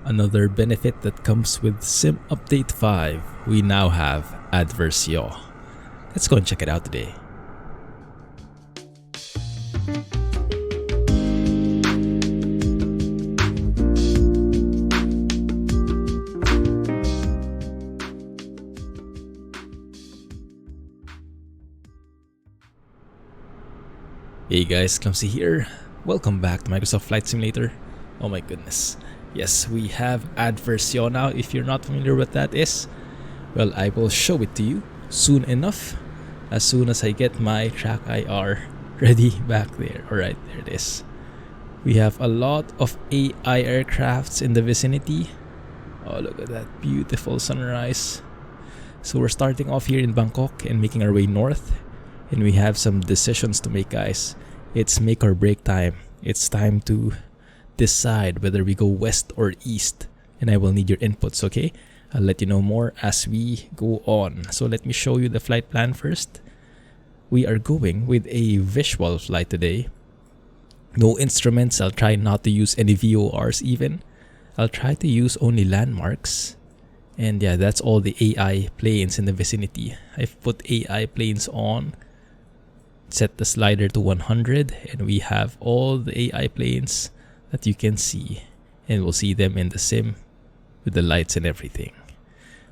Another benefit that comes with Sim Update 5, we now have adverse yaw. Let's go and check it out today. Hey guys, Clumsy here. Welcome back to Microsoft Flight Simulator. Oh my goodness. Yes, we have adverse yaw now. If you're not familiar with what that is, well, I will show it to you soon enough. As soon as I get my track IR ready back there. Alright, there it is. We have a lot of AI aircrafts in the vicinity. Oh, look at that beautiful sunrise. So we're starting off here in Bangkok and making our way north. And we have some decisions to make, guys. It's make or break time. It's time to decide whether we go west or east. And I will need your inputs, okay? I'll let you know more as we go on. So let me show you the flight plan first. We are going with a visual flight today. No instruments. I'll try not to use any VORs even. I'll try to use only landmarks. And yeah, that's all the AI planes in the vicinity. I've put AI planes on. Set the slider to 100 and we have all the AI planes that you can see, and we'll see them in the sim with the lights and everything.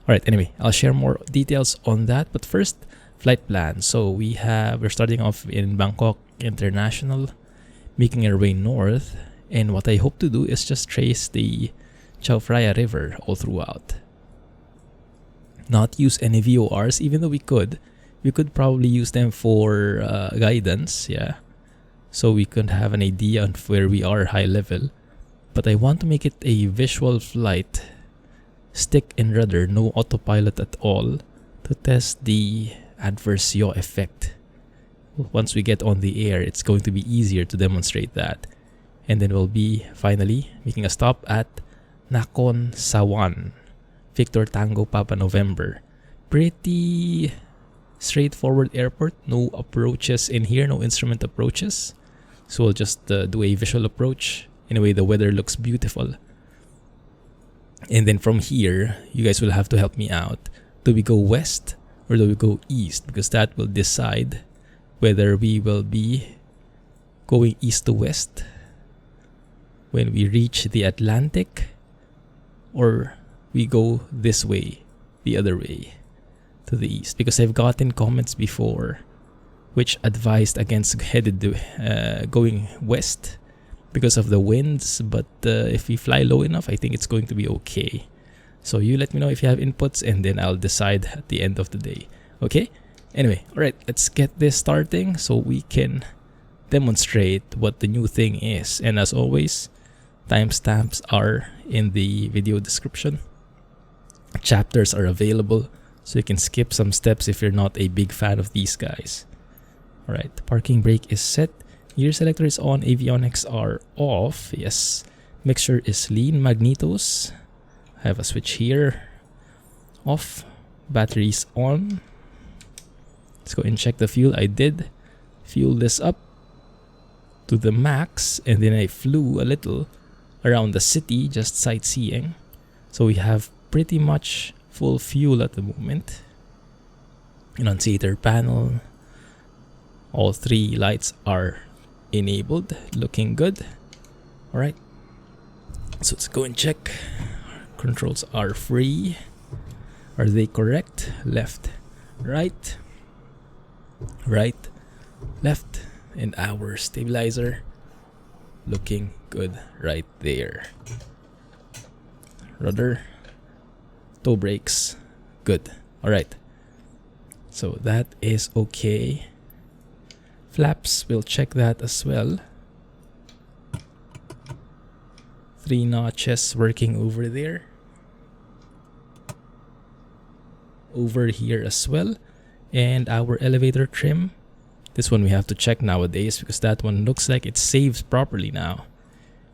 Alright, anyway, I'll share more details on that, but first, flight plan. So we're starting off in Bangkok International, making our way north, and what I hope to do is just trace the Chao Phraya River all throughout. Not use any VORs, even though we could probably use them for guidance, yeah. So we could have an idea on where we are high level. But I want to make it a visual flight, stick and rudder, no autopilot at all, to test the adverse yaw effect. Once we get on the air, it's going to be easier to demonstrate that. And then we'll be finally making a stop at Nakhon Sawan, Victor Tango Papa November. Pretty straightforward airport, no approaches in here, no instrument approaches. So we'll just do a visual approach. Anyway, the weather looks beautiful. And then from here, you guys will have to help me out. Do we go west or do we go east? Because that will decide whether we will be going east to west when we reach the Atlantic, or we go this way, the other way, to the east. Because I've gotten comments before which advised against going west because of the winds, but if we fly low enough, I think it's going to be okay. So you let me know if you have inputs and then I'll decide at the end of the day. Okay? Anyway, alright, let's get this starting so we can demonstrate what the new thing is. And as always, timestamps are in the video description. Chapters are available, so you can skip some steps if you're not a big fan of these guys. Alright, the parking brake is set. Gear selector is on. Avionics are off. Yes. Mixture is lean. Magnetos. I have a switch here. Off. Batteries on. Let's go and check the fuel. I did fuel this up to the max, and then I flew a little around the city just sightseeing. So we have pretty much full fuel at the moment. Annunciator panel. All three lights are enabled. Looking good. Alright. So let's go and check. Controls are free. Are they correct? Left, right, right, left. And our stabilizer looking good right there. Rudder. Toe brakes. Good. Alright. So that is okay. Flaps, we'll check that as well. 3 notches working over there. Over here as well. And our elevator trim. This one we have to check nowadays because that one looks like it saves properly now.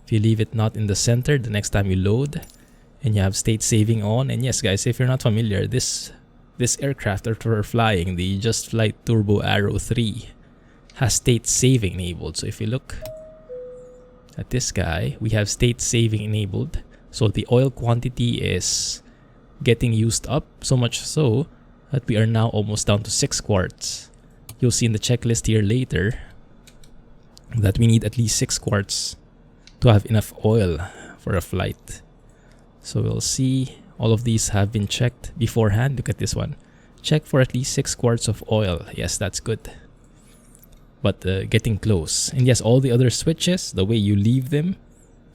If you leave it not in the center, the next time you load and you have state saving on. And yes guys, if you're not familiar, this aircraft that we're flying, the Just Flight Turbo Arrow 3, has state saving enabled. So if you look at this guy, we have state saving enabled. So the oil quantity is getting used up, so much so that we are now almost down to 6 quarts. You'll see in the checklist here later that we need at least 6 quarts to have enough oil for a flight. So we'll see, all of these have been checked beforehand. Look at this one. Check for at least 6 quarts of oil. Yes, that's good. But getting close. And yes, all the other switches, the way you leave them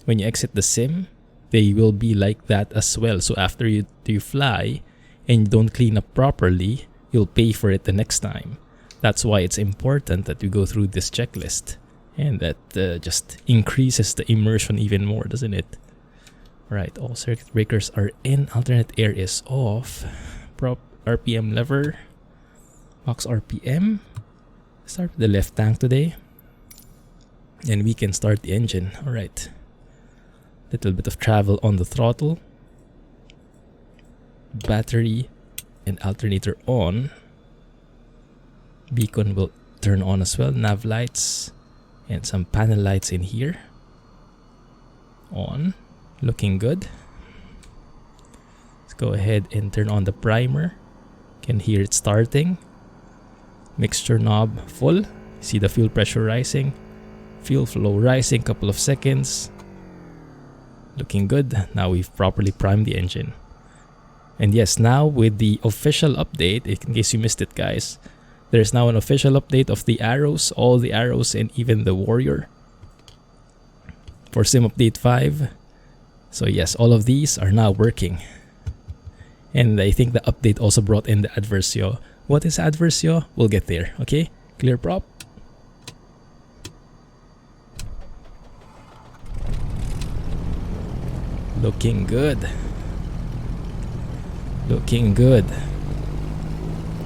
when you exit the sim, they will be like that as well. So after you fly and you don't clean up properly, you'll pay for it the next time. That's why it's important that you go through this checklist. And that just increases the immersion even more, doesn't it? Alright, all circuit breakers are in. Alternate air is off. Prop RPM lever. Max RPM. Start with the left tank today. And we can start the engine. Alright. Little bit of travel on the throttle. Battery and alternator on. Beacon will turn on as well. Nav lights and some panel lights in here. On. Looking good. Let's go ahead and turn on the primer. Can hear it starting. Mixture knob full. See the fuel pressure rising. Fuel flow rising, couple of seconds. Looking good. Now we've properly primed the engine. And yes, now with the official update, in case you missed it guys, there's now an official update of the arrows, all the arrows and even the warrior for Sim Update 5. So yes, all of these are now working. And I think the update also brought in the Adversio. What is Adversio? We'll get there, okay? Clear prop. Looking good. Looking good.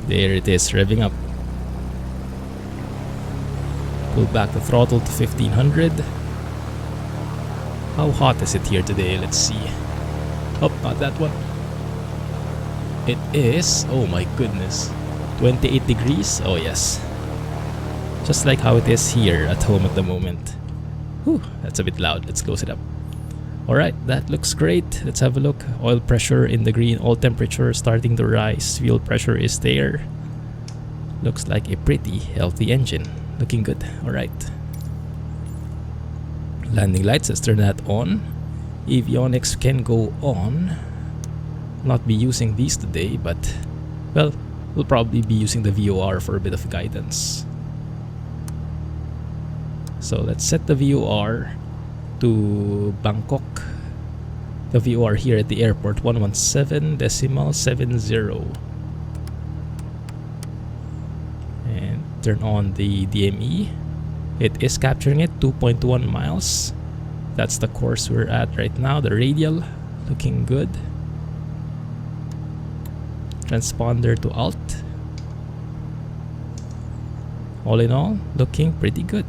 There it is, revving up. Pull back the throttle to 1500. How hot is it here today? Let's see. Oh, not that one. It is, oh my goodness, 28 degrees. Oh yes. Just like how it is here at home at the moment. Whew, that's a bit loud. Let's close it up. Alright, that looks great. Let's have a look. Oil pressure in the green. Oil temperature starting to rise. Fuel pressure is there. Looks like a pretty healthy engine. Looking good. Alright. Landing lights, let's turn that on. Avionics can go on. Not be using these today, but well, we'll probably be using the VOR for a bit of guidance. So let's set the VOR to Bangkok. The VOR here at the airport, 117.70. And turn on the DME. It is capturing it, 2.1 miles. That's the course we're at right now. The radial, looking good. Transponder to alt. All in all, looking pretty good.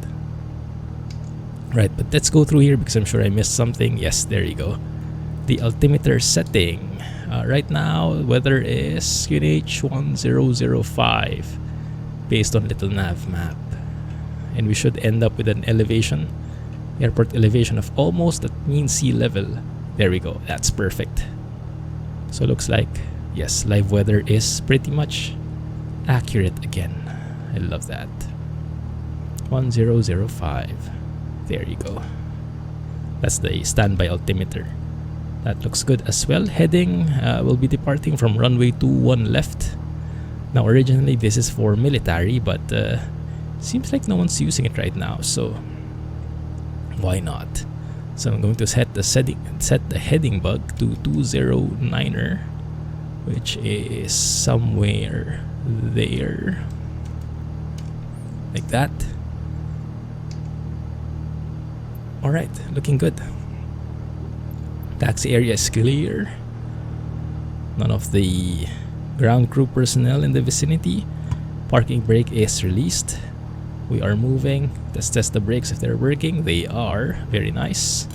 Right, but let's go through here because I'm sure I missed something. Yes, there you go. The altimeter setting. Right now, weather is QNH 1005 based on Little Navmap. And we should end up with an elevation, airport elevation of almost at mean sea level. There we go, that's perfect. So looks like, yes, live weather is pretty much accurate again. I love that. 1005. There you go. That's the standby altimeter. That looks good as well. Heading, will be departing from runway 21 left. Now originally this is for military, but seems like no one's using it right now, so why not? So I'm going to set the heading bug to 209er, which is somewhere there, like that. Alright, looking good. Taxi area is clear. None of the ground crew personnel in the vicinity. Parking brake is released. We are moving. Let's test the brakes if they're working. They are. Very nice.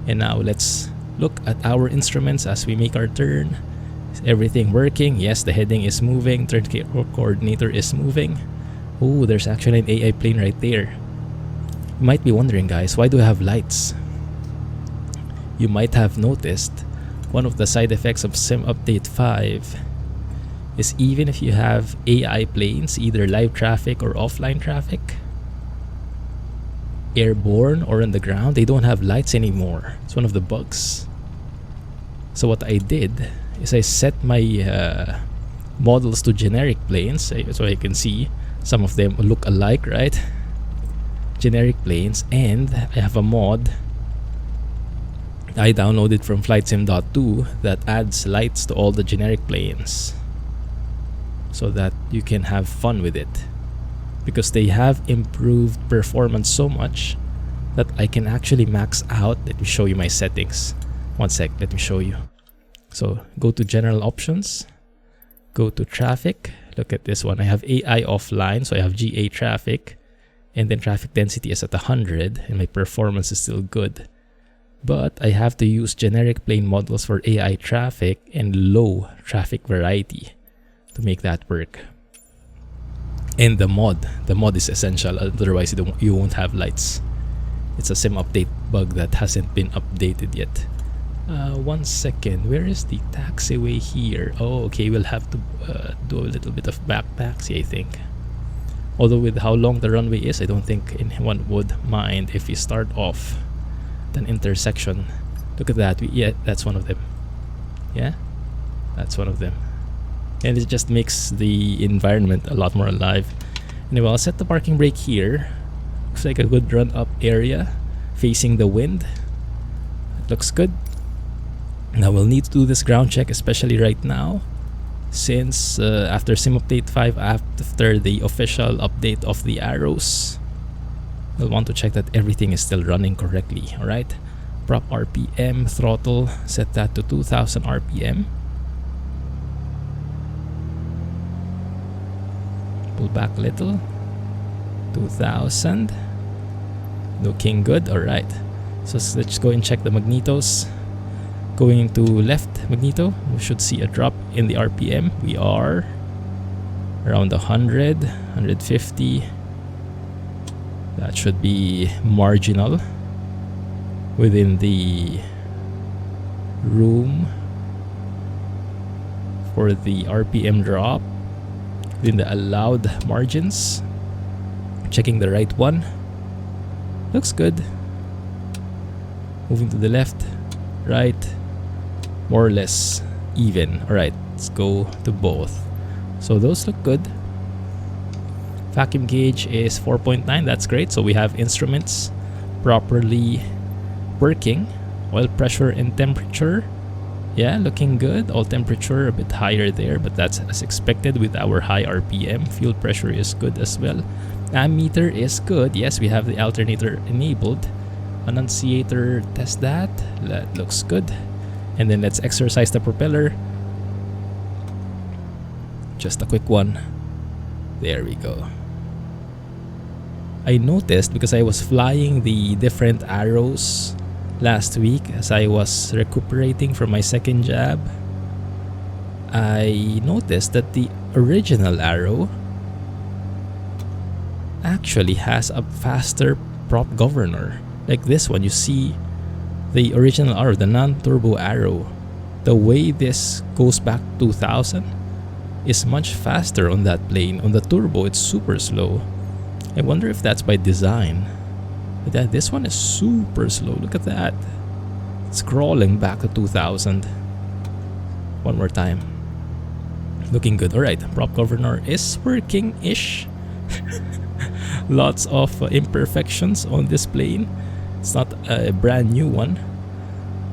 And now let's look at our instruments as we make our turn. Is everything working? Yes, the heading is moving. Turn coordinator is moving. Oh, there's actually an AI plane right there. You might be wondering, guys, why do I have lights? you might have noticed one of the side effects of Sim Update 5 is even if you have AI planes, either live traffic or offline traffic, airborne or on the ground, they don't have lights anymore. It's one of the bugs. So what I did is I set my models to generic planes, so I can see some of them look alike, right? Generic planes, and I have a mod I downloaded from FlightSim.2 that adds lights to all the generic planes so that you can have fun with it, because they have improved performance so much that I can actually max out. Let me show you my settings. One sec, let me show you. So go to general options, go to traffic. Look at this one. I have AI offline, so I have GA traffic, and then traffic density is at 100, and my performance is still good. But I have to use generic plane models for AI traffic and low traffic variety to make that work. And the mod is essential, otherwise you won't have lights. It's a sim update bug that hasn't been updated yet. 1 second, where is the taxiway here? Oh, okay, we'll have to do a little bit of back taxi, I think. Although with how long the runway is, I don't think anyone would mind if we start off at an intersection. Look at that, yeah, that's one of them. Yeah, that's one of them. And it just makes the environment a lot more alive. Anyway, I'll set the parking brake here. Looks like a good run up area facing the wind. It looks good. Now we'll need to do this ground check, especially right now, since after Sim Update 5, after the official update of the arrows, we'll want to check that everything is still running correctly. Alright, prop RPM, throttle, set that to 2000 RPM. Pull back a little, 2000, looking good. Alright, so let's go and check the magnetos. Going to left magneto, we should see a drop in the RPM. We are around 100, 150. That should be marginal within the room for the RPM drop, within the allowed margins. Checking the right one. Looks good. Moving to the left, right, more or less even. Alright, let's go to both. So those look good. Vacuum gauge is 4.9, that's great. So we have instruments properly working. Oil pressure and temperature, yeah, looking good. Oil temperature a bit higher there, but that's as expected with our high RPM. Fuel pressure is good as well. Ammeter is good. Yes, we have the alternator enabled. Annunciator, test that. That looks good. And then let's exercise the propeller. Just a quick one. There we go. I noticed, because I was flying the different arrows last week as I was recuperating from my second jab, I noticed that the original arrow actually has a faster prop governor. Like this one, you see the original arrow, the non-turbo arrow, the way this goes back 2000 is much faster on that plane. On the turbo, it's super slow. I wonder if that's by design. But this one is super slow. Look at that. It's crawling back to 2000. One more time. Looking good. Alright, prop governor is working-ish. Lots of imperfections on this plane. It's not a brand new one.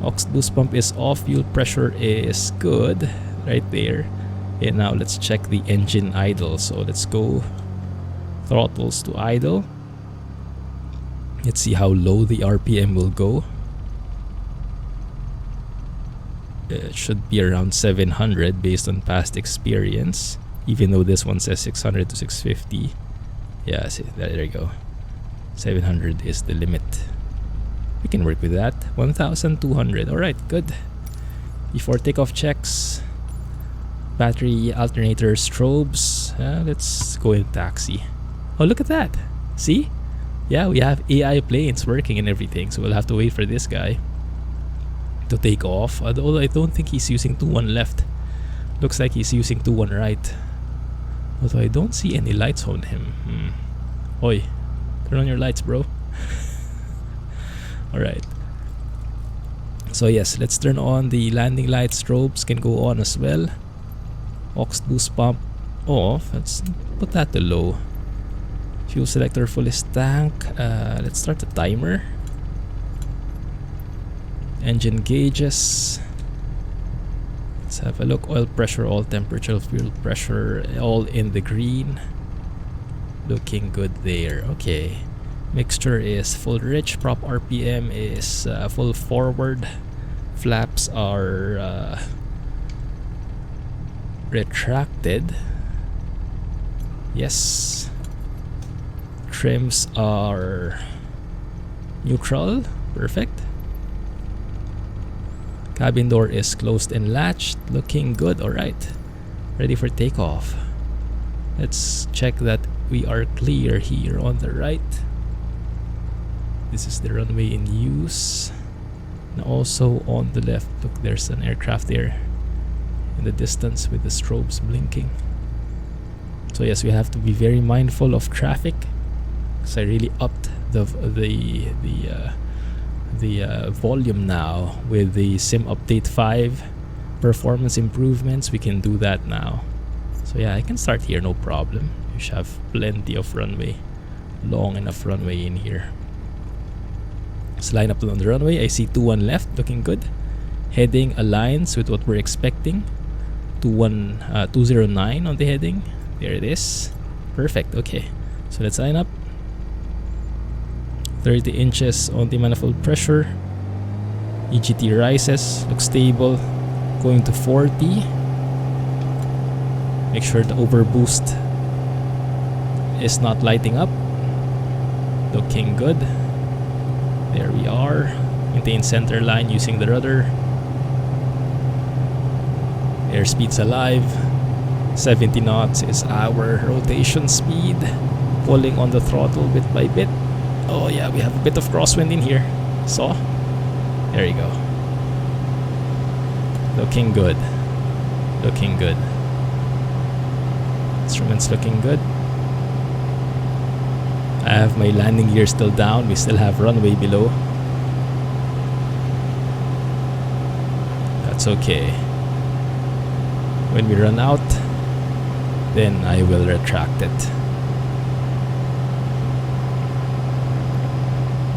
Aux boost pump is off. Fuel pressure is good. Right there. And now let's check the engine idle. So let's go throttles to idle. Let's see how low the RPM will go. It should be around 700 based on past experience, even though this one says 600 to 650. Yeah, see, there you go. 700 is the limit. We can work with that. 1200. Alright, good. Before takeoff checks, battery, alternator, strobes. Let's go in taxi. Oh, look at that. See? Yeah, we have AI planes working and everything, so we'll have to wait for this guy. to take off. Although I don't think he's using 2-1 left. Looks like he's using 2-1 right. Although I don't see any lights on him. Oi, turn on your lights, bro. Alright. So yes, let's turn on the landing light. Strobes can go on as well. Aux boost pump off. Let's put that to low. Fuel selector full is tank. Let's start the timer. Engine gauges. Let's have a look. Oil pressure, oil temperature, fuel pressure, all in the green. Looking good there. Okay. Mixture is full rich. Prop RPM is full forward. Flaps are retracted. Yes. Trims are neutral. Perfect. Cabin door is closed and latched. Looking good. Alright. Ready for takeoff. Let's check that we are clear here on the right. This is the runway in use. And also on the left, look, there's an aircraft there in the distance with the strobes blinking. So yes, we have to be very mindful of traffic. So I really upped the volume now with the Sim Update 5 performance improvements. We can do that now. So yeah, I can start here, no problem. You should have plenty of runway, long enough runway in here. Let's line up on the runway. I see 2-1 left, looking good. Heading aligns with what we're expecting. 209 on the heading. There it is. Perfect. Okay, so let's line up. 30 inches on the manifold pressure. EGT rises, looks stable. Going to 40. Make sure the overboost is not lighting up. Looking good. There we are. Maintain center line using the rudder. Airspeed's alive. 70 knots is our rotation speed. Pulling on the throttle bit by bit. Oh yeah, we have a bit of crosswind in here. So, there you go. Looking good. Looking good. Instruments looking good. I have my landing gear still down. We still have runway below. That's okay. When we run out, then I will retract it.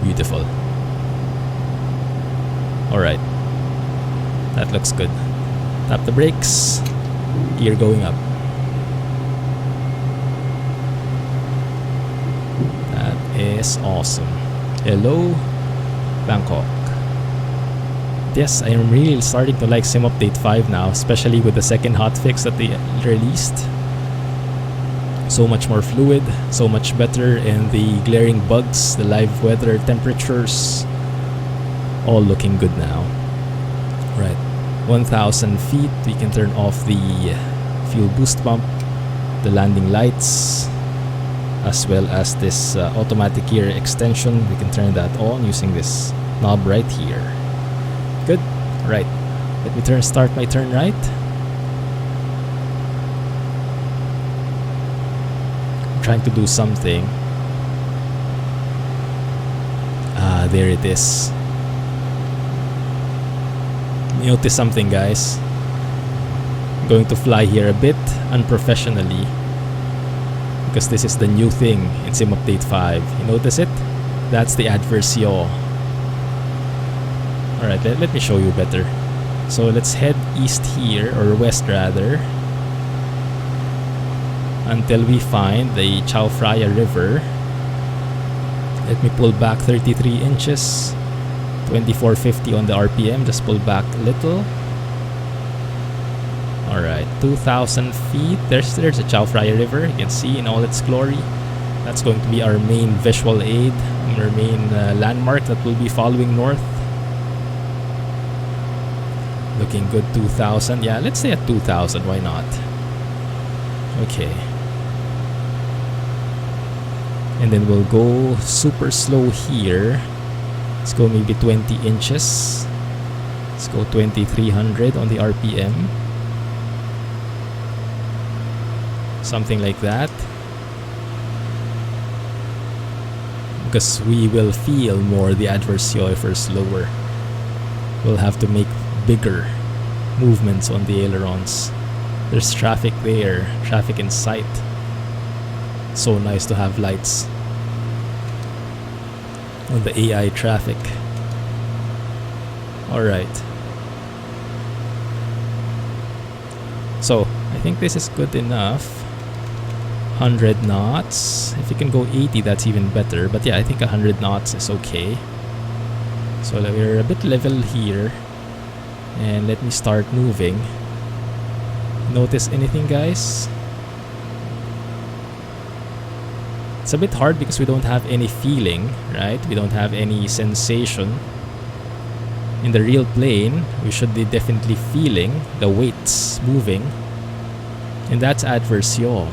Beautiful. Alright. That looks good. Tap the brakes. Gear going up. That is awesome. Hello, Bangkok. Yes, I am really starting to like Sim Update 5 now, especially with the second hotfix that they released. So much more fluid, so much better, and the glaring bugs, the live weather, temperatures, all looking good now. Right, 1,000 feet, we can turn off the fuel boost pump, the landing lights, as well as this automatic gear extension. We can turn that on using this knob right here. Good. Right, let me start my turn right. Trying to do something. There it is. Notice something, guys. I'm going to fly here a bit unprofessionally because this is the new thing in Sim Update 5. You notice it? That's the adverse yaw. Alright, let me show you better. So let's head east here, or west rather, until we find the Chao Phraya River. Let me pull back 33 inches, 2450 on the RPM, just pull back a little. Alright, 2,000 feet, there's the Chao Phraya River, you can see in all its glory. That's going to be our main visual aid, our main landmark that will be following north. Looking good, 2,000, yeah, let's stay at 2,000, why not? Okay. And then we'll go super slow here. Let's go maybe 20 inches. Let's go 2300 on the RPM. Something like that. Because we will feel more the adverse yaw if we're slower. We'll have to make bigger movements on the ailerons. There's traffic there, traffic in sight. So nice to have lights on the AI traffic. Alright. So, I think this is good enough. 100 knots. If you can go 80, that's even better. But yeah, I think 100 knots is okay. So we're a bit level here. And let me start moving. Notice anything, guys? It's a bit hard because we don't have any feeling, right? We don't have any sensation. In the real plane, we should be definitely feeling the weights moving. And that's adverse yaw.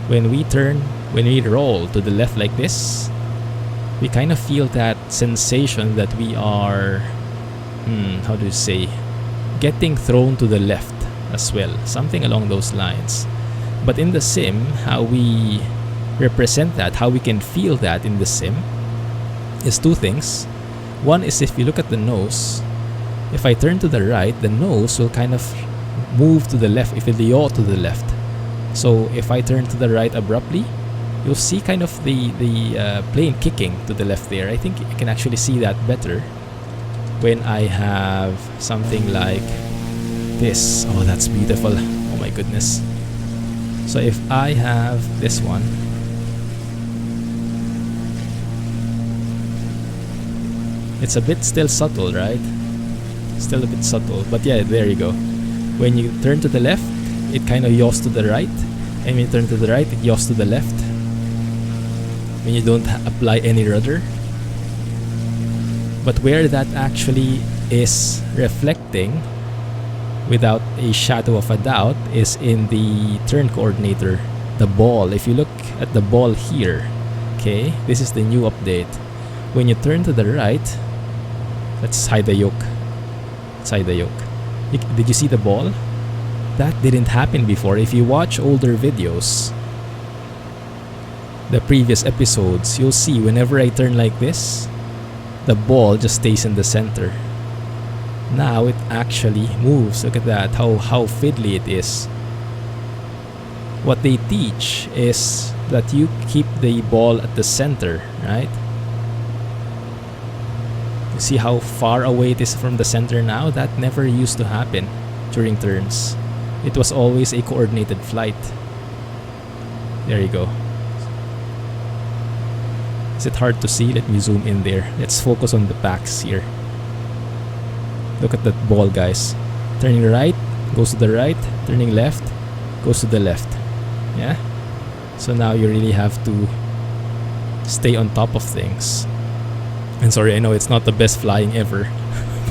When we roll to the left like this, we kind of feel that sensation that we are, how do you say, getting thrown to the left as well. Something along those lines. But in the sim, how we represent that, how we can feel that in the sim, is two things. One is if you look at the nose, if I turn to the right, the nose will kind of move to the left, if it'll yaw to the left. So if I turn to the right abruptly, you'll see kind of the plane kicking to the left there. I think you can actually see that better when I have something like this. Oh, that's beautiful. Oh my goodness. So if I have this one, it's a bit still subtle, right? Still a bit subtle, but yeah, there you go. When you turn to the left, it kind of yaws to the right, and when you turn to the right, it yaws to the left. When you don't apply any rudder. But where that actually is reflecting without a shadow of a doubt is in the turn coordinator, the ball. If you look at the ball here, okay, this is the new update. When you turn to the right, let's hide the yoke. Let's hide the yoke. Did you see the ball? That didn't happen before. If you watch older videos, the previous episodes, you'll see whenever I turn like this, the ball just stays in the center. Now it actually moves. Look at that, how fiddly it is. What they teach is that you keep the ball at the center, right? You see how far away it is from the center now? That never used to happen during turns. It was always a coordinated flight. There you go. Is it hard to see? Let me zoom in there. Let's focus on the backs here. Look at that ball, guys. Turning right, goes to the right. Turning left, goes to the left. Yeah? So now you really have to stay on top of things. And sorry, I know it's not the best flying ever.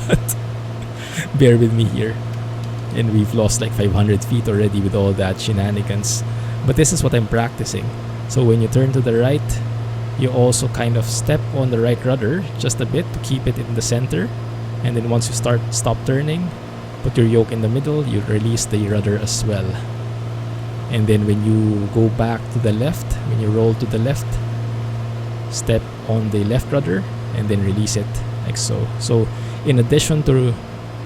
But bear with me here. And we've lost like 500 feet already with all that shenanigans. But this is what I'm practicing. So when you turn to the right, you also kind of step on the right rudder just a bit to keep it in the center. And then once you stop turning, put your yoke in the middle, you release the rudder as well. And then when you go back to the left, when you roll to the left, step on the left rudder and then release it like so. So in addition to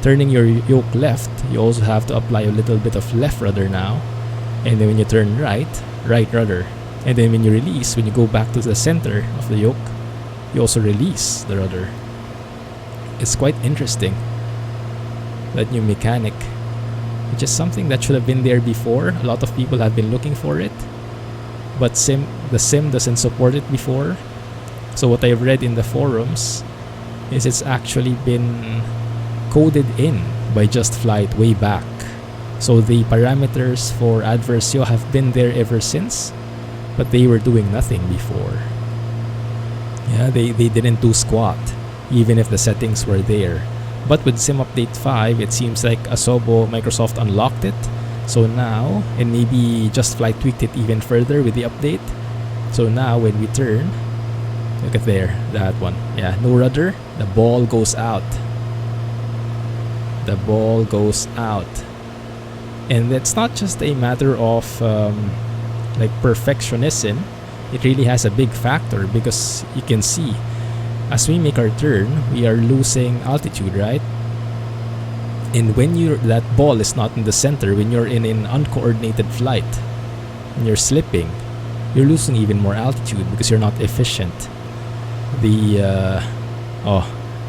turning your yoke left, you also have to apply a little bit of left rudder now. And then when you turn right, right rudder. And then when you release, when you go back to the center of the yoke, you also release the rudder. It's quite interesting, that new mechanic, which is something that should have been there before. A lot of people have been looking for it, but the sim doesn't support it before. So what I've read in the forums is it's actually been coded in by Just Flight way back. So the parameters for adverse yaw have been there ever since, but they were doing nothing before. Yeah, they didn't do squat, even if the settings were there. But with Sim Update 5, it seems like Asobo, Microsoft unlocked it. So now, and maybe Just Flight tweaked it even further with the update. So now when we turn, look at there, that one. Yeah, no rudder, the ball goes out. the ball goes out. And it's not just a matter of like perfectionism. It really has a big factor, because you can see as we make our turn, we are losing altitude, right? And when that ball is not in the center, when you're in an uncoordinated flight and you're slipping, you're losing even more altitude because you're not efficient. The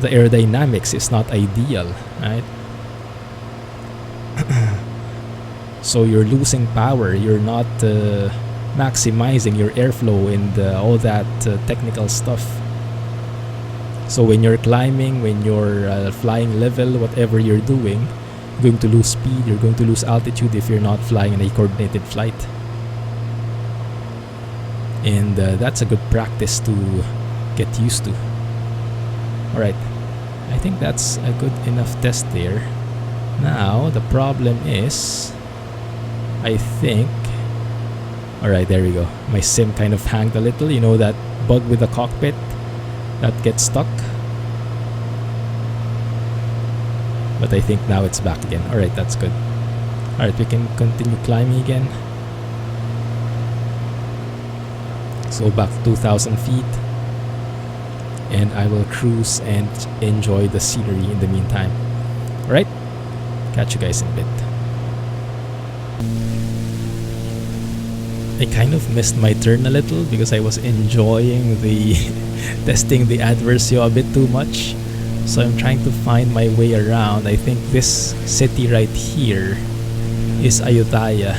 aerodynamics is not ideal, right? So you're losing power. You're not maximizing your airflow and all that technical stuff. So when you're climbing, when you're flying level, whatever you're doing, you're going to lose speed, you're going to lose altitude if you're not flying in a coordinated flight. And that's a good practice to get used to. Alright, I think that's a good enough test there. Now, the problem is, I think... Alright, there we go. My sim kind of hanged a little. You know that bug with the cockpit that gets stuck? But I think now it's back again. Alright, that's good. Alright, we can continue climbing again. So back 2,000 feet. And I will cruise and enjoy the scenery in the meantime. Alright, catch you guys in a bit. I kind of missed my turn a little because I was enjoying the testing the Adversio a bit too much. So I'm trying to find my way around. I think this city right here is Ayuthaya.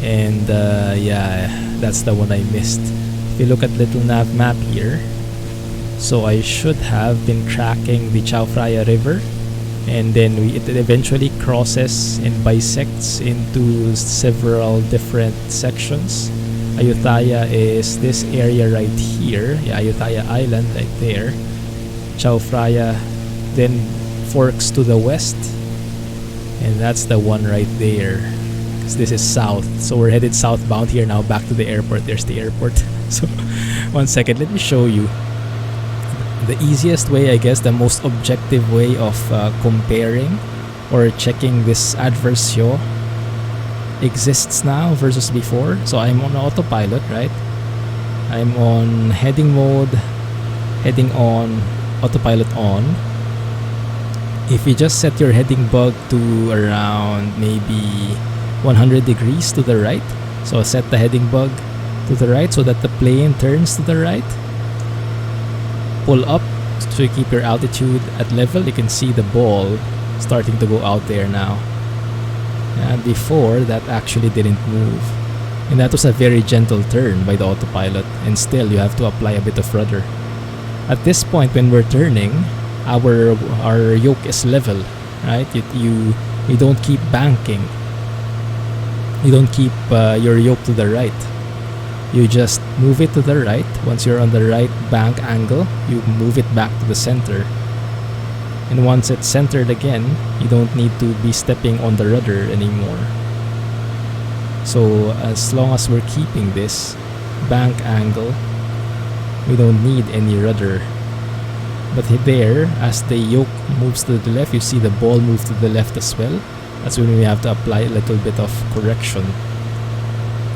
And yeah, that's the one I missed. If you look at Little Navmap here, so I should have been tracking the Chao Phraya River, and then it eventually crosses and bisects into several different sections. Ayuthaya is this area right here, yeah, Ayuthaya Island right there. Chao Phraya then forks to the west, and that's the one right there. Because this is south, so we're headed southbound here now, back to the airport. There's the airport. So, one second, let me show you. The easiest way, I guess, the most objective way of comparing or checking this Adversio exists now versus before. So I'm on autopilot, right? I'm on heading mode, heading on, autopilot on. If you just set your heading bug to around maybe 100 degrees to the right, so set the heading bug to the right so that the plane turns to the right. Pull up so you keep your altitude at level. You can see the ball starting to go out there now. And before, that actually didn't move. And that was a very gentle turn by the autopilot. And still, you have to apply a bit of rudder. At this point, when we're turning, our yoke is level, right? You don't keep banking. You don't keep your yoke to the right. You just move it to the right. Once you're on the right bank angle, you move it back to the center. And once it's centered again, you don't need to be stepping on the rudder anymore. So as long as we're keeping this bank angle, we don't need any rudder. But there, as the yoke moves to the left, you see the ball move to the left as well. That's when we have to apply a little bit of correction.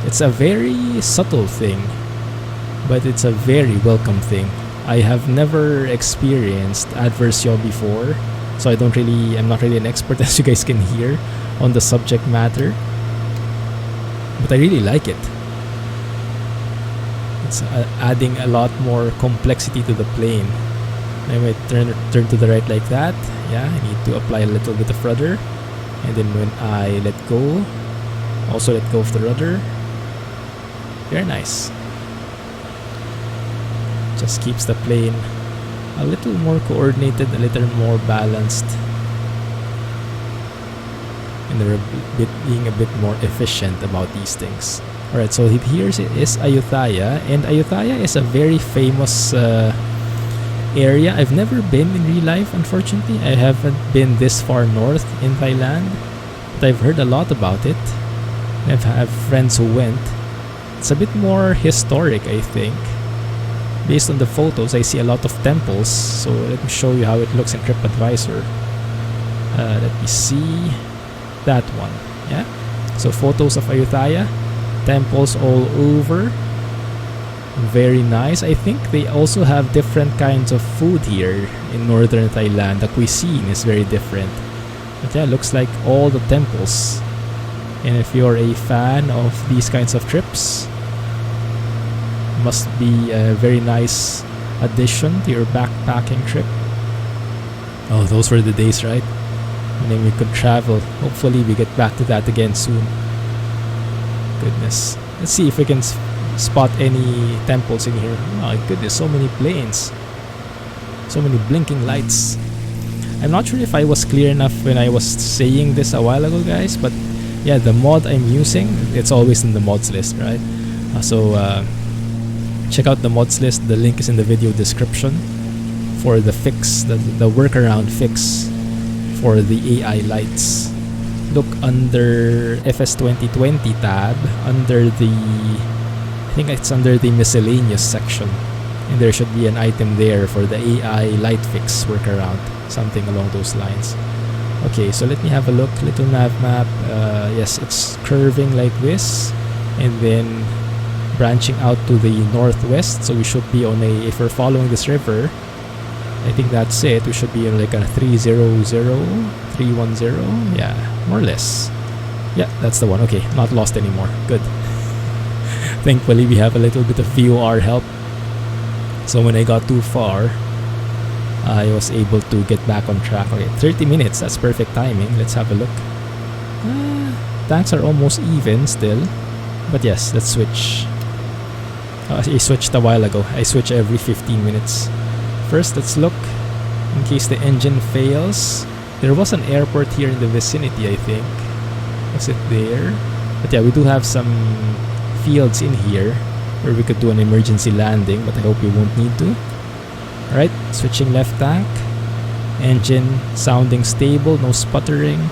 It's a very subtle thing, but it's a very welcome thing. I have never experienced Adversio before, so I'm not really an expert, as you guys can hear, on the subject matter. But I really like it. It's adding a lot more complexity to the plane. Anyway, turn to the right like that. Yeah, I need to apply a little bit of rudder. And then when I let go, also let go of the rudder. Very nice. Just keeps the plane a little more coordinated, a little more balanced, and they're being a bit more efficient about these things. Alright, so here is Ayuthaya, and Ayuthaya is a very famous area. I've never been in real life, unfortunately. I haven't been this far north in Thailand, but I've heard a lot about it. I have friends who went. It's a bit more historic, I think. Based on the photos, I see a lot of temples. So let me show you how it looks in TripAdvisor. Let me see. That one. Yeah. So photos of Ayuthaya. Temples all over. Very nice. I think they also have different kinds of food here in northern Thailand. The cuisine is very different. But yeah, looks like all the temples. And if you're a fan of these kinds of trips, must be a very nice addition to your backpacking trip. Oh, those were the days, right? And then we could travel. Hopefully we get back to that again soon. Goodness. Let's see if we can spot any temples in here. Oh my goodness, so many planes. So many blinking lights. I'm not sure if I was clear enough when I was saying this a while ago, guys, but yeah, the mod I'm using, it's always in the mods list, right? Check out the mods list. The link is in the video description for the fix, the workaround fix for the AI lights. Look under FS 2020 tab, under the, I think it's under the miscellaneous section, and there should be an item there for the AI light fix workaround, something along those lines. Okay, so let me have a look. Little Navmap. Yes, it's curving like this, and then branching out to the northwest. So we should be on a, if we're following this river, I think that's it. We should be in like a 300, 310. Yeah, more or less. Yeah, that's the one. Okay, not lost anymore. Good. Thankfully, we have a little bit of VOR help. So when I got too far, I was able to get back on track. Okay, 30 minutes. That's perfect timing. Let's have a look. Tanks are almost even still. But yes, let's switch. I switched a while ago. I switch every 15 minutes. First, let's look in case the engine fails. There was an airport here in the vicinity, I think. Was it there? But yeah, we do have some fields in here where we could do an emergency landing, but I hope we won't need to. Alright, switching left tank. Engine sounding stable, no sputtering.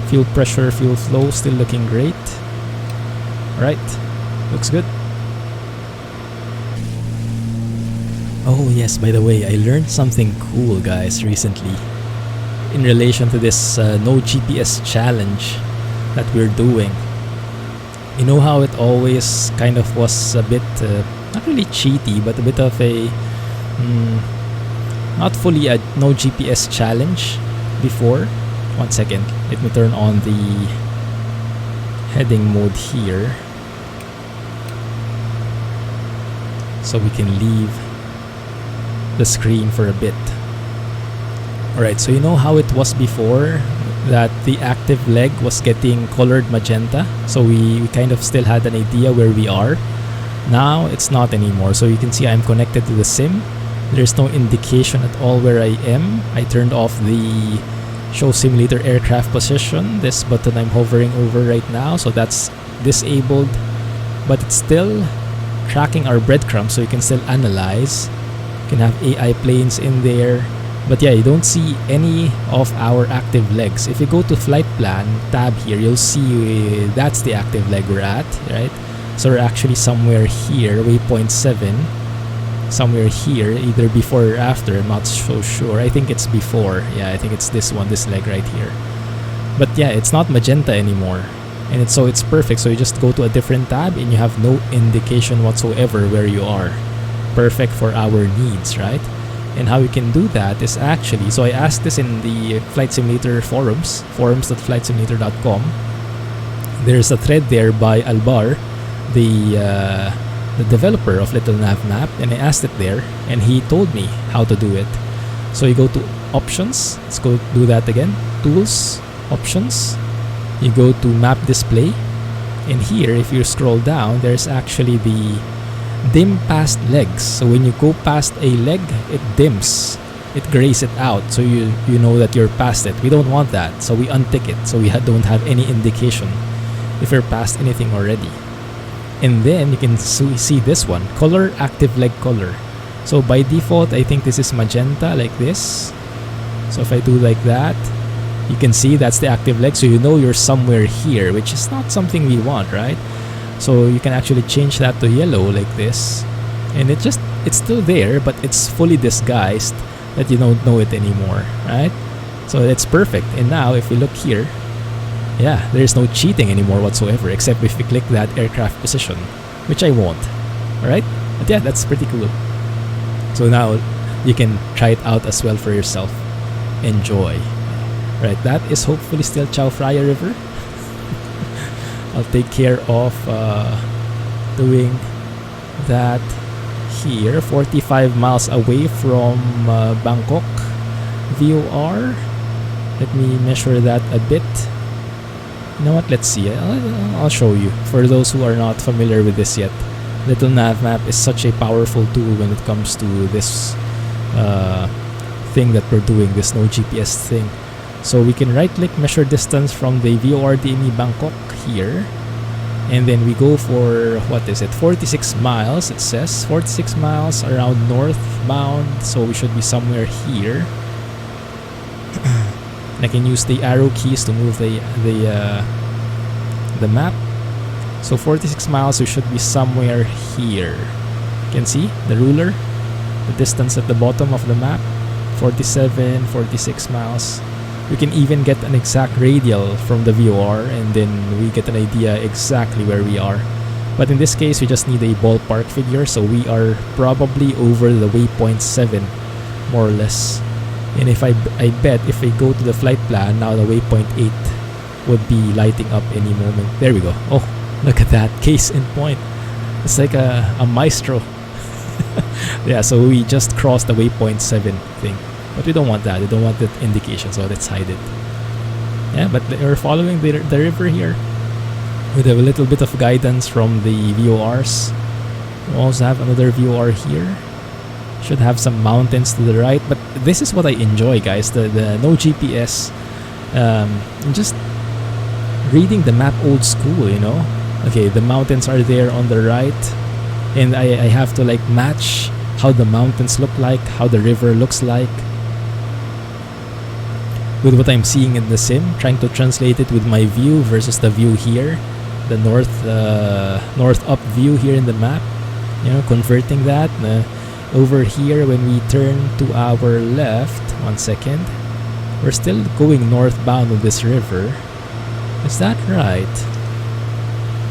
Fuel pressure, fuel flow still looking great. Alright, looks good. Oh yes, by the way, I learned something cool, guys, recently in relation to this no GPS challenge that we're doing. You know how it always kind of was a bit, not really cheaty, but a bit of a, not fully a no GPS challenge before. 1 second, let me turn on the heading mode here so we can leave the screen for a bit. Alright, so you know how it was before that the active leg was getting colored magenta, so we kind of still had an idea where we are. Now it's not anymore, so you can see I'm connected to the sim. There's no indication at all where I am. I turned off the show simulator aircraft position, this button I'm hovering over right now, so that's disabled, but it's still tracking our breadcrumbs, so you can still analyze. You can have AI planes in there, but yeah, you don't see any of our active legs. If you go to flight plan tab here, you'll see that's the active leg we're at, right? So we're actually somewhere here, waypoint 7, somewhere here, either before or after. I'm not so sure. I think it's before. Yeah, I think it's this one, this leg right here. But yeah, it's not magenta anymore, and it's perfect. So you just go to a different tab and you have no indication whatsoever where you are. Perfect for our needs, right? And how you can do that is actually, so I asked this in the Flight Simulator forums, forums.flightsimulator.com. There's a thread there by Albar, the developer of Little Navmap, and I asked it there, and he told me how to do it. So you go to options, let's go do that again, tools, options, you go to map display, and here if you scroll down, there's actually the dim past legs. So when you go past a leg, it dims, it grays it out, so you know that you're past it. We don't want that, so we untick it, so we don't have any indication if you're past anything already. And then you can see this one, color, active leg color. So by default, I think this is magenta, like this. So if I do like that, you can see that's the active leg, so you know you're somewhere here, which is not something we want, right? So you can actually change that to yellow like this, and it's still there, but it's fully disguised that you don't know it anymore, right? So it's perfect. And now if we look here, yeah, there's no cheating anymore whatsoever, except if we click that aircraft position, which I won't. Alright? But yeah, that's pretty cool. So now you can try it out as well for yourself. Enjoy. Right, that is hopefully still Chao Phraya River. I'll take care of doing that here, 45 miles away from Bangkok VOR. Let me measure that a bit. You know what, let's see. I'll show you for those who are not familiar with this yet. Little Navmap is such a powerful tool when it comes to this thing that we're doing, this no GPS thing. So we can right click measure distance from the VOR DME Bangkok here, and then we go for, what is it, 46 miles. It says 46 miles around northbound, so we should be somewhere here. And I can use the arrow keys to move the map. So 46 miles, we should be somewhere here. You can see the ruler, the distance at the bottom of the map, 47, 46 miles. We can even get an exact radial from the VOR, and then we get an idea exactly where we are. But in this case, we just need a ballpark figure, so we are probably over the waypoint 7, more or less. And if I bet if we go to the flight plan, now the waypoint 8 would be lighting up any moment. There we go. Oh, look at that, case in point. It's like a maestro. Yeah, so we just crossed the waypoint 7 thing. But we don't want that. We don't want that indication, so let's hide it. Yeah, but we're following the river here with a little bit of guidance from the VORs. We also have another VOR here. Should have some mountains to the right, but this is what I enjoy, guys. The no GPS, just reading the map old school, you know. Okay, the mountains are there on the right, and I have to like match how the mountains look like, how the river looks like, with what I'm seeing in the sim, trying to translate it with my view versus the view here, the north up view here in the map, you know, converting that. Over here, when we turn to our left, 1 second, we're still going northbound on this river. Is that right?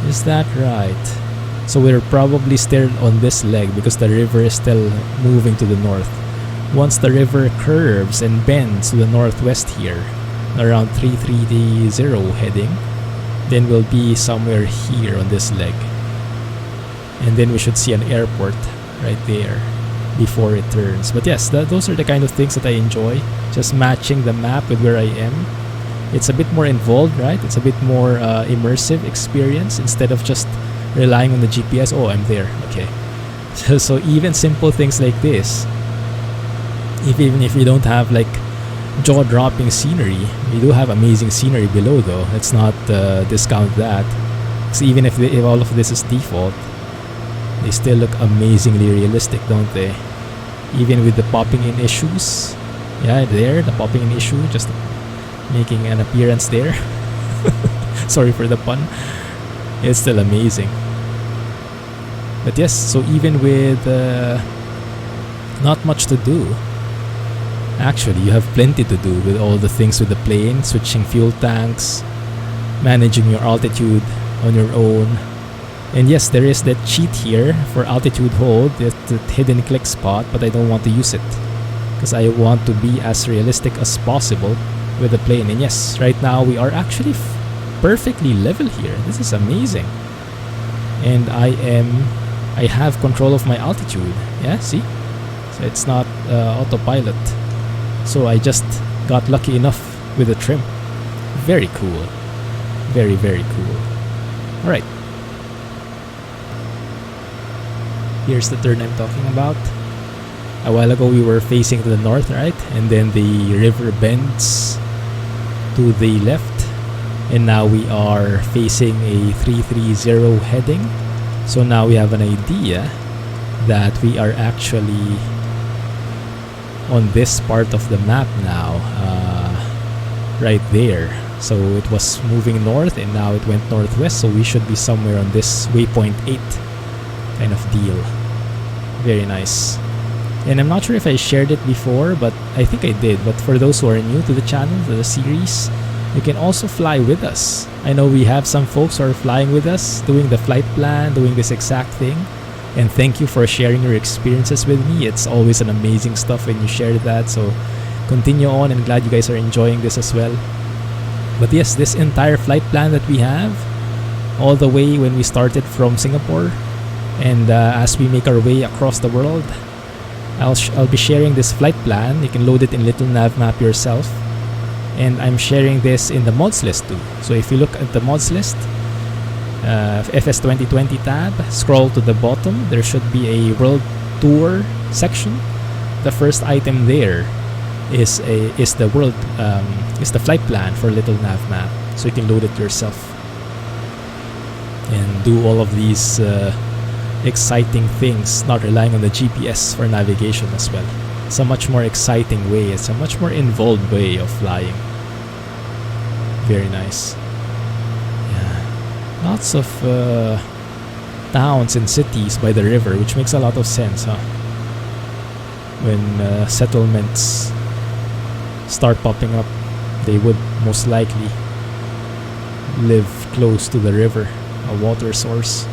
Is that right? So we're probably still on this leg because the river is still moving to the north. Once the river curves and bends to the northwest here, around 3330 heading, then we'll be somewhere here on this leg. And then we should see an airport right there before it turns. But yes, those are the kind of things that I enjoy, just matching the map with where I am. It's a bit more involved, right? It's a bit more immersive experience instead of just relying on the GPS. Oh, I'm there. Okay. So even simple things like this, even if we don't have like jaw-dropping scenery, we do have amazing scenery below though. Let's not discount that. So even if all of this is default, they still look amazingly realistic, don't they? Even with the popping in issues. Yeah, there, the popping in issue, just making an appearance there. Sorry for the pun. It's still amazing. But yes, so even with not much to do, actually you have plenty to do with all the things with the plane, switching fuel tanks, managing your altitude on your own. And yes, there is that cheat here for altitude hold, that hidden click spot, but I don't want to use it because I want to be as realistic as possible with the plane. And yes, right now we are actually perfectly level here. This is amazing. And I have control of my altitude. Yeah, see? So it's not autopilot. So I just got lucky enough with the trim. Very cool. Very, very cool. Alright. Here's the turn I'm talking about. A while ago we were facing to the north, right? And then the river bends to the left. And now we are facing a 330 heading. So now we have an idea that we are actually on this part of the map now. Right there. So it was moving north and now it went northwest. So we should be somewhere on this waypoint 8 kind of deal. Very nice. And I'm not sure if I shared it before, but I think I did. But for those who are new to the channel, to the series, you can also fly with us. I know we have some folks who are flying with us, doing the flight plan, doing this exact thing. And thank you for sharing your experiences with me. It's always an amazing stuff when you share that. So continue on, and glad you guys are enjoying this as well. But yes, this entire flight plan that we have, all the way when we started from Singapore, and as we make our way across the world, I'll be sharing this flight plan. You can load it in Little Navmap yourself, and I'm sharing this in the mods list too. So if you look at the mods list, FS 2020 tab, scroll to the bottom, there should be a world tour section. The first item there is the flight plan for Little Navmap, so you can load it yourself and do all of these exciting things, not relying on the GPS for navigation as well. It's a much more exciting way, it's a much more involved way of flying. Very nice. Yeah, lots of towns and cities by the river, which makes a lot of sense, huh? When settlements start popping up, they would most likely live close to the river, a water source.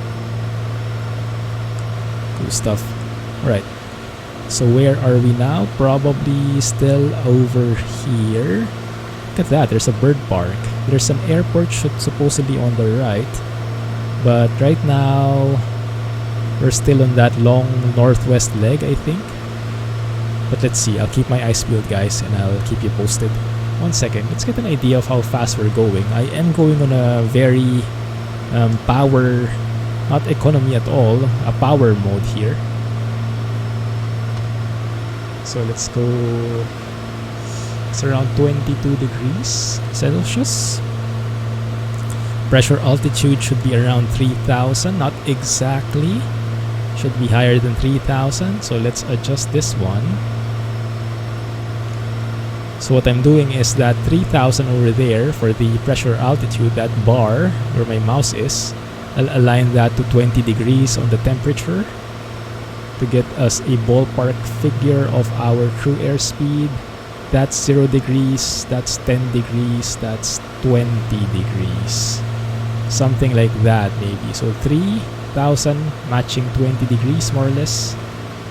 Cool stuff. Alright, so where are we now? Probably still over here. Look at that, there's a bird park. There's an airport supposedly on the right, but right now we're still on that long northwest leg, I think. But let's see, I'll keep my eyes peeled, guys, and I'll keep you posted. 1 second, let's get an idea of how fast we're going. I am going on a very power, not economy at all, a power mode here. So let's go, it's around 22 degrees Celsius. Pressure altitude should be around 3,000, not exactly, should be higher than 3,000. So let's adjust this one. So what I'm doing is that 3,000 over there for the pressure altitude, that bar where my mouse is, I'll align that to 20 degrees on the temperature to get us a ballpark figure of our true airspeed. That's 0 degrees, that's 10 degrees, that's 20 degrees. Something like that maybe. So 3,000 matching 20 degrees more or less.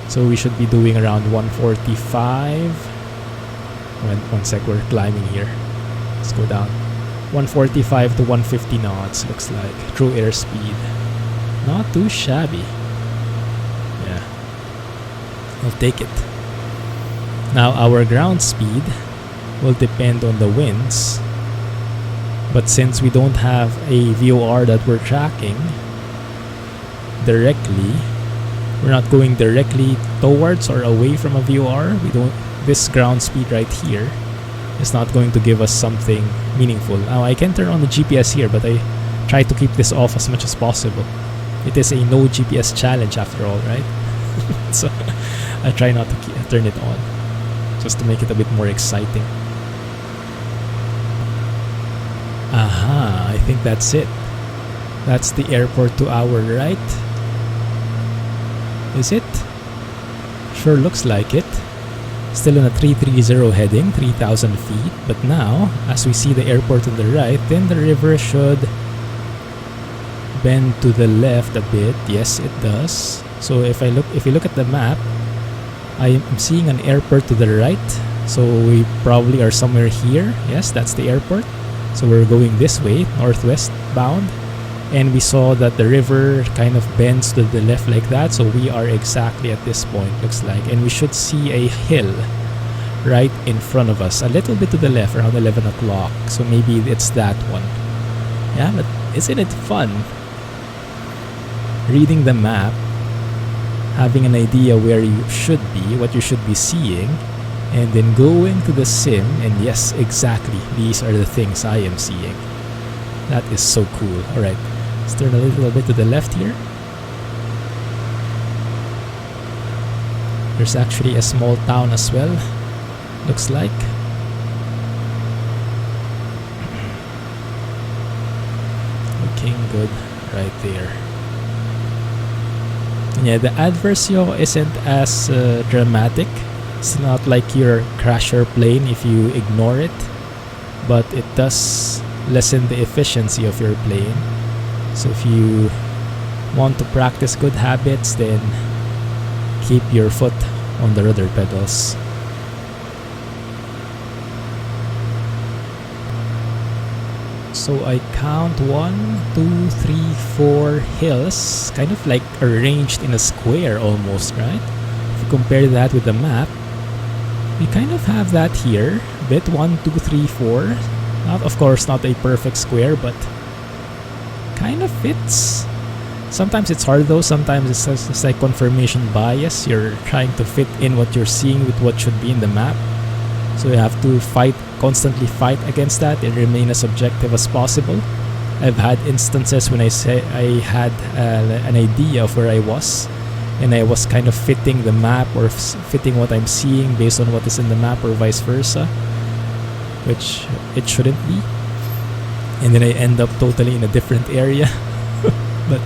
So we should be doing around 145. One sec, we're climbing here. Let's go down. 145 to 150 knots looks like. True airspeed. Not too shabby. Yeah. I'll take it. Now our ground speed will depend on the winds. But since we don't have a VOR that we're tracking directly, we're not going directly towards or away from a VOR. This ground speed right here is not going to give us something meaningful. Now I can turn on the GPS here, but I try to keep this off as much as possible. It is a no GPS challenge after all, right? So I try not to turn it on, just to make it a bit more exciting. Aha, I think that's it. That's the airport to our right. Is it? Sure looks like it. Still on a 330 heading, 3,000 feet. But now, as we see the airport on the right, then the river should bend to the left a bit. Yes, it does. So if you look at the map, I am seeing an airport to the right. So we probably are somewhere here. Yes, that's the airport. So we're going this way, northwest bound. And we saw that the river kind of bends to the left like that. So we are exactly at this point, looks like. And we should see a hill right in front of us. A little bit to the left, around 11 o'clock. So maybe it's that one. Yeah, but isn't it fun? Reading the map, having an idea where you should be, what you should be seeing, and then going to the sim, and yes, exactly, these are the things I am seeing. That is so cool. Alright, let's turn a little bit to the left here. There's actually a small town as well, looks like. Looking good right there. Yeah, the adverse yaw isn't as dramatic. It's not like your crash your plane if you ignore it, but it does lessen the efficiency of your plane. So if you want to practice good habits, then keep your foot on the rudder pedals. So I count 1, 2, 3, 4 hills, kind of like arranged in a square almost, right? If you compare that with the map, we kind of have that here. Bit 1, 2, 3, 4. Not, of course, not a perfect square, but kind of fits. Sometimes it's hard though. Sometimes it's like confirmation bias. You're trying to fit in what you're seeing with what should be in the map. So you have to constantly fight against that and remain as objective as possible. I've had instances when I had an idea of where I was, and I was kind of fitting the map or fitting what I'm seeing based on what is in the map or vice versa, which it shouldn't be. And then I end up totally in a different area. But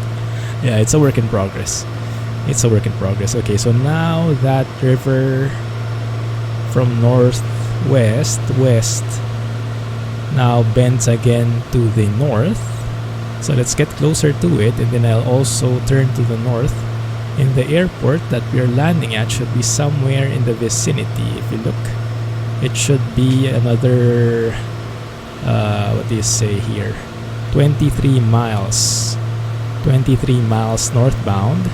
yeah, it's a work in progress. It's a work in progress. Okay, so now that river from northwest west now bends again to the north. So let's get closer to it, and then I'll also turn to the north. In the airport that we're landing at should be somewhere in the vicinity. If you look, it should be another what do you say here, 23 miles 23 miles northbound,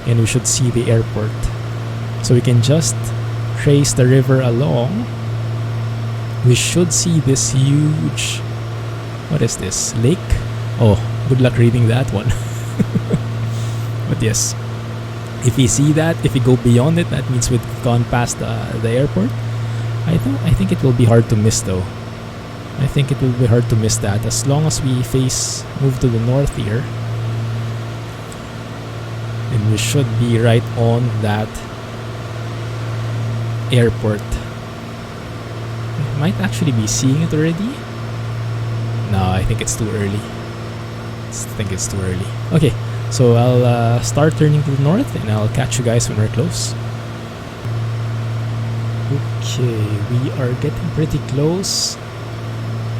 and we should see the airport. So we can just trace the river along. We should see this huge, what is this, lake? Oh, good luck reading that one. But yes, if we see that, if we go beyond it, that means we've gone past the airport. I think it will be hard to miss though. I think it will be hard to miss that as long as we move to the north here. And we should be right on that airport. I might actually be seeing it already. No, I think it's too early. Okay, so I'll start turning to the north, and I'll catch you guys when we're close. Okay, we are getting pretty close.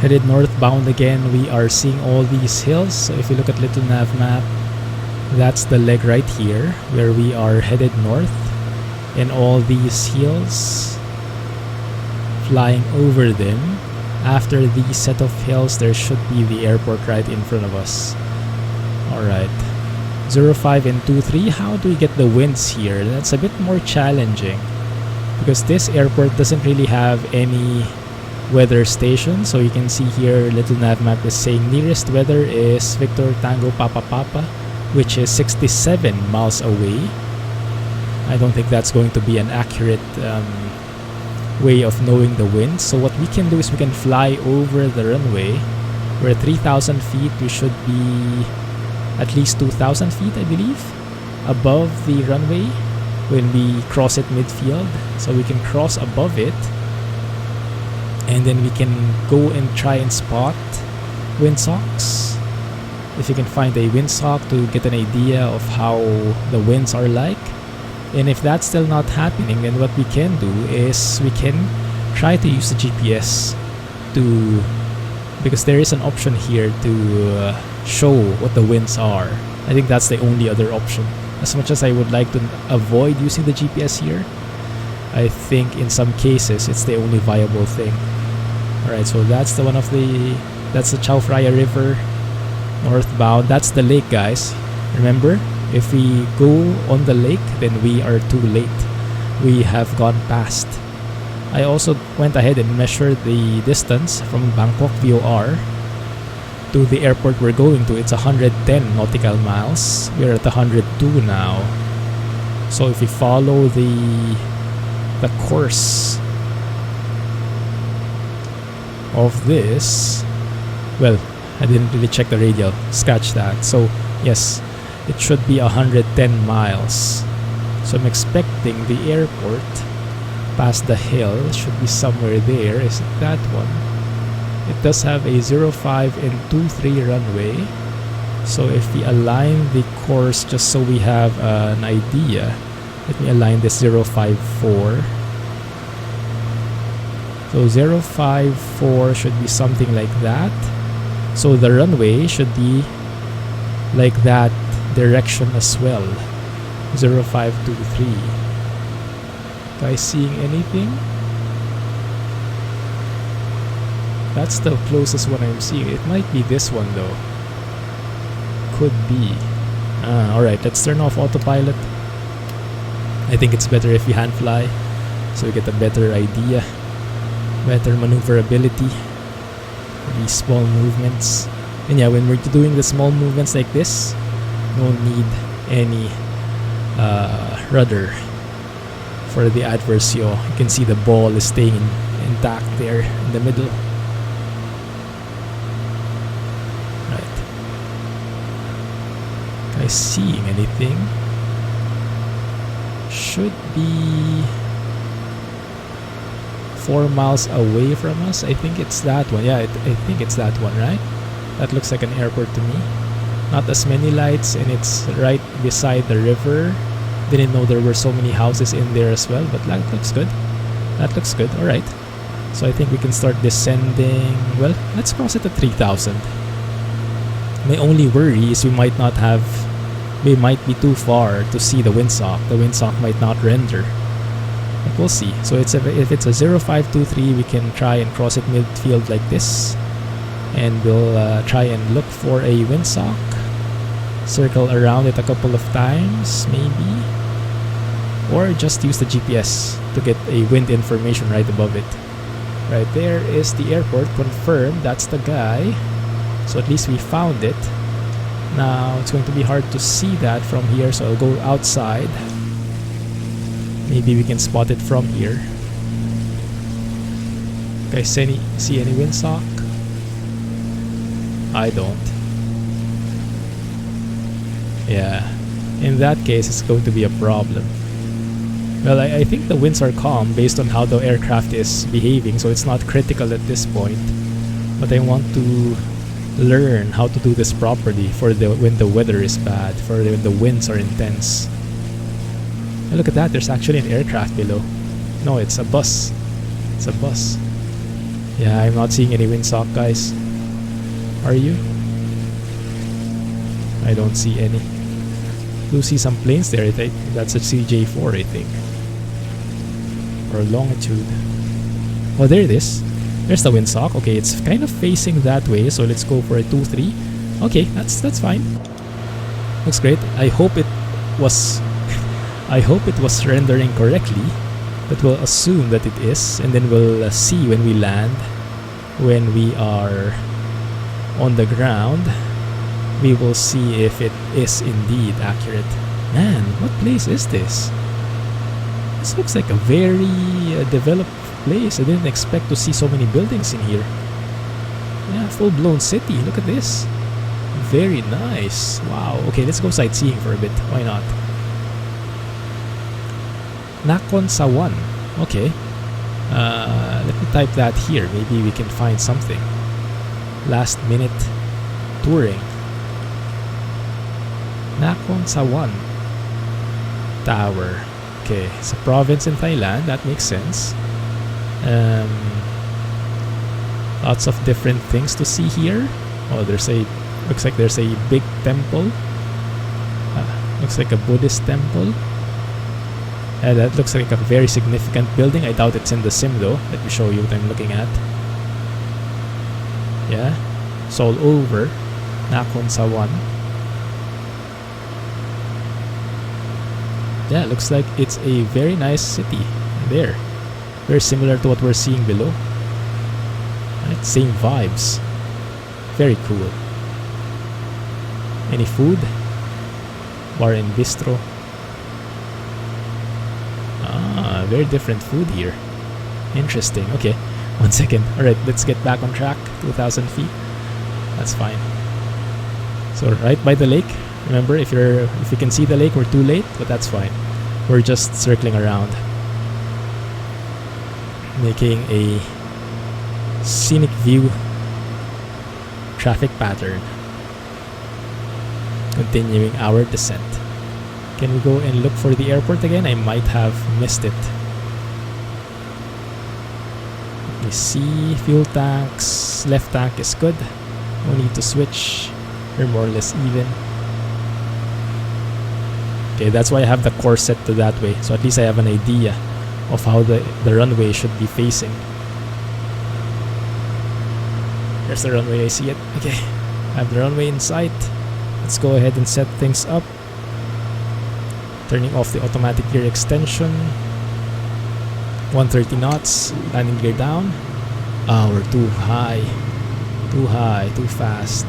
Headed northbound again. We are seeing all these hills. So if you look at Little Navmap, that's the leg right here where we are headed north, and all these hills flying over them. After these set of hills, there should be the airport right in front of us. Alright, 05 and 23. How do we get the winds here? That's a bit more challenging because this airport doesn't really have any weather station. So you can see here Little Navmap is saying nearest weather is Victor Tango Papa Papa, which is 67 miles away. I don't think that's going to be an accurate way of knowing the wind. So what we can do is we can fly over the runway. We're at 3,000 feet. We should be at least 2,000 feet, I believe, above the runway when we cross it midfield. So we can cross above it, and then we can go and try and spot windsocks. If you can find a windsock to get an idea of how the winds are like. And if that's still not happening, then what we can do is we can try to use the GPS to, because there is an option here to show what the winds are. I think that's the only other option. As much as I would like to avoid using the GPS here, I think in some cases it's the only viable thing. Alright, so that's the that's the Chao Phraya River northbound. That's the lake, guys. Remember, if we go on the lake, then we are too late. We have gone past. I also went ahead and measured the distance from Bangkok VOR to the airport we're going to. It's 110 nautical miles. We're at 102 now. So if we follow the course of this, well, I didn't really check the radial, scratch that. So yes, it should be 110 miles. So I'm expecting the airport past the hill should be somewhere there. Is it that one? It does have a 05 and 23 runway. So if we align the course just so we have an idea, let me align this 054. So 054 should be something like that. So the runway should be like that direction as well. 0523. Guys, seeing anything? That's the closest one I'm seeing. It might be this one though. Could be. Alright, let's turn off autopilot. I think it's better if we hand fly, so we get a better idea, better maneuverability, these small movements. And yeah, when we're doing the small movements like this, no need any rudder for the adverse yaw. You can see the ball is staying intact there in the middle. Right. Guys, seeing anything? Should be 4 miles away from us. I think it's that one. Yeah, I think it's that one, right? That looks like an airport to me. Not as many lights, and it's right beside the river. Didn't know there were so many houses in there as well, but that looks good. That looks good. Alright. So I think we can start descending. Well, let's cross it at 3,000. My only worry is we might be too far to see the windsock. The windsock might not render. But we'll see. So if it's a 0523, we can try and cross it midfield like this. And we'll try and look for a windsock. Circle around it a couple of times, maybe. Or just use the GPS to get a wind information right above it. Right there is the airport, confirmed. That's the guy. So at least we found it. Now it's going to be hard to see that from here, so I'll go outside. Maybe we can spot it from here. Guys, see any windsock? I don't. Yeah, in that case it's going to be a problem. Well, I think the winds are calm based on how the aircraft is behaving, so it's not critical at this point. But I want to learn how to do this properly for when the weather is bad, for when the winds are intense. And look at that, there's actually an aircraft below. No, it's a bus. It's a bus. Yeah, I'm not seeing any windsock, guys. Are you? I don't see any. Do see some planes there. I think that's a CJ4, I think. Or longitude. Oh, there it is. There's the windsock. Okay, it's kind of facing that way, so let's go for a 2-3. Okay, that's fine. Looks great. I hope it was rendering correctly, but we'll assume that it is, and then we'll see when we land, when we are on the ground. We will see if it is indeed accurate. Man, what place is this? This looks like a very developed place. I didn't expect to see so many buildings in here. Yeah, full-blown city. Look at this. Very nice. Wow. Okay, let's go sightseeing for a bit. Why not? Nakhon Sawan. Okay. Let me type that here. Maybe we can find something. Last minute touring. Nakhon Sawan Tower. Okay, it's a province in Thailand. That makes sense. Lots of different things to see here. Oh, looks like there's a big temple. Looks like a Buddhist temple. That looks like a very significant building. I doubt it's in the sim though. Let me show you what I'm looking at. Yeah, it's all over Nakhon Sawan. Yeah, it looks like it's a very nice city there. Very similar to what we're seeing below. Right, same vibes. Very cool. Any food? Bar and bistro. Ah, very different food here. Interesting. Okay, 1 second. Alright, let's get back on track. 2,000 feet. That's fine. So right by the lake. Remember, if you can see the lake, we're too late, but that's fine. We're just circling around, making a scenic view traffic pattern. Continuing our descent. Can we go and look for the airport again? I might have missed it. Let me see. Fuel tanks. Left tank is good. No need to switch. We're more or less even. Okay, that's why I have the course set to that way. So at least I have an idea of how the runway should be facing. There's the runway, I see it. Okay, I have the runway in sight. Let's go ahead and set things up. Turning off the automatic gear extension. 130 knots. Landing gear down. Ah, we're too high. Too high, too fast.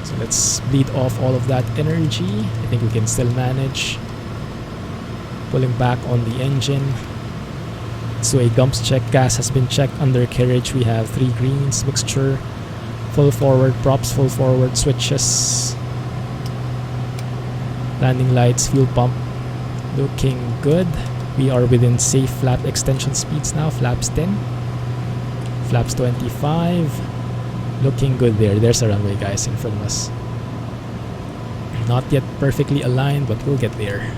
So let's bleed off all of that energy. I think we can still manage. Pulling back on the engine. So a dumps check. Gas has been checked. Under carriage we have 3 greens. Mixture. Full forward. Props full forward. Switches. Landing lights. Fuel pump. Looking good. We are within safe flap extension speeds now. Flaps 10. Flaps 25. Looking good there. There's a runway, guys, in front of us. Not yet perfectly aligned, but we'll get there.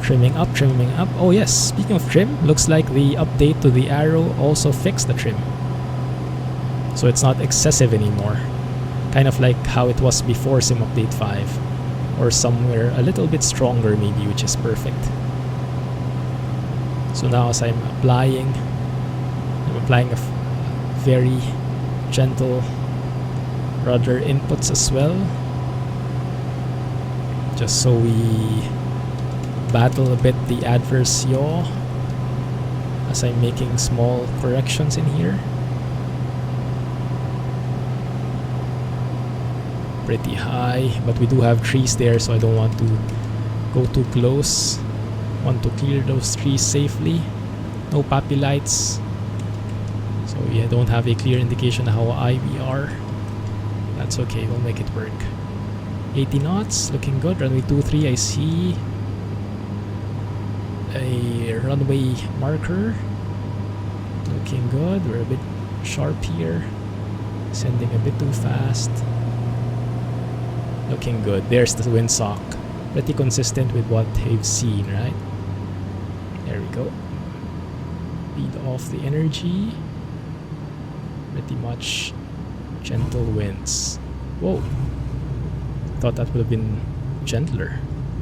Trimming up, trimming up. Oh yes, speaking of trim, looks like the update to the arrow also fixed the trim. So it's not excessive anymore. Kind of like how it was before Sim Update 5. Or somewhere a little bit stronger maybe, which is perfect. So now as I'm applying a very gentle rudder inputs as well. Just so we battle a bit the adverse yaw as I'm making small corrections in here. Pretty high, but we do have trees there, so I don't want to go too close. Want to clear those trees safely. No poppy lights, so yeah, don't have a clear indication of how high we are. That's okay, we'll make it work. 80 knots, looking good. Runway 23, I see a runway marker. Looking good. We're a bit sharp here. Sending a bit too fast. Looking good. There's the windsock. Pretty consistent with what I've seen, right? There we go. Feed off the energy. Pretty much gentle winds. Whoa. Thought that would have been gentler.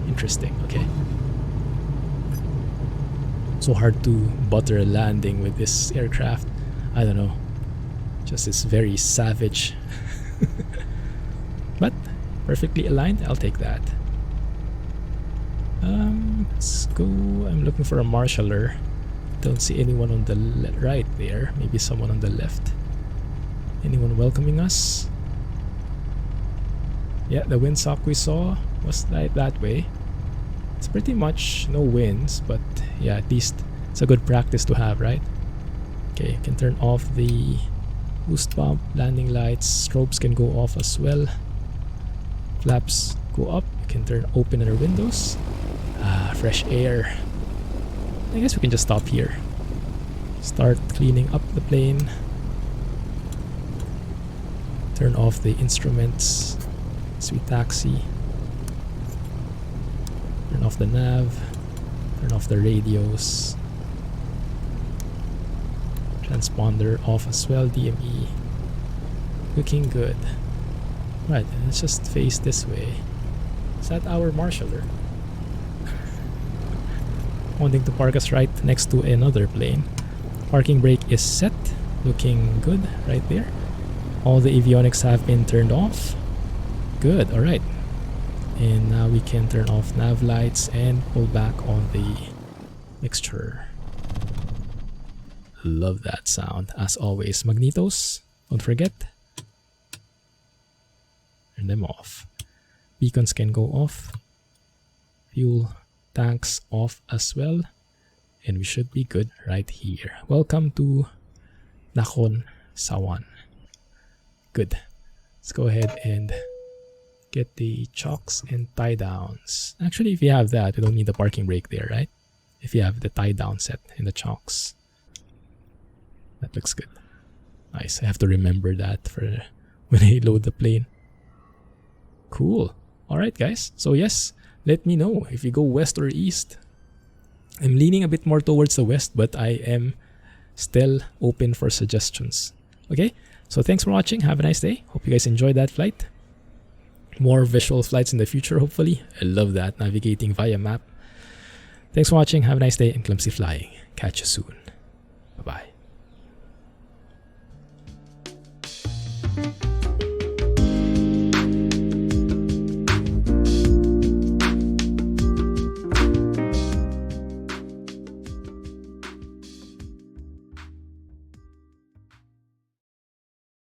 Interesting. Okay. So hard to butter a landing with this aircraft. I don't know. Just is very savage. But perfectly aligned. I'll take that. Let's go. I'm looking for a marshaller. Don't see anyone on the right there. Maybe someone on the left. Anyone welcoming us? Yeah, the windsock we saw was like that way. It's pretty much no winds, but yeah, at least it's a good practice to have, right? Okay, can turn off the boost pump, landing lights, strobes can go off as well. Flaps go up, you can turn open our windows. Ah, fresh air. I guess we can just stop here. Start cleaning up the plane. Turn off the instruments. Sweet taxi. Turn off the nav. Turn off the radios. Transponder off as well. DME. Looking good. Right, let's just face this way. Is that our marshaller? Wanting to park us right next to another plane. Parking brake is set. Looking good right there. All the avionics have been turned off. Good, alright. And now we can turn off nav lights and pull back on the mixture. Love that sound. As always, magnetos, don't forget. Turn them off. Beacons can go off. Fuel tanks off as well. And we should be good right here. Welcome to Nakhon Sawan. Good. Let's go ahead and get the chocks and tie downs. Actually, if you have that, we don't need the parking brake there, right? If you have the tie down set in the chocks. That looks good. Nice. I have to remember that for when I load the plane. Cool. Alright guys, so yes, let me know if you go west or east. I'm leaning a bit more towards the west, but I am still open for suggestions. Okay, so thanks for watching. Have a nice day. Hope you guys enjoyed that flight. More visual flights in the future, hopefully. I love that, navigating via map. Thanks for watching. Have a nice day and clumsy flying. Catch you soon. Bye-bye.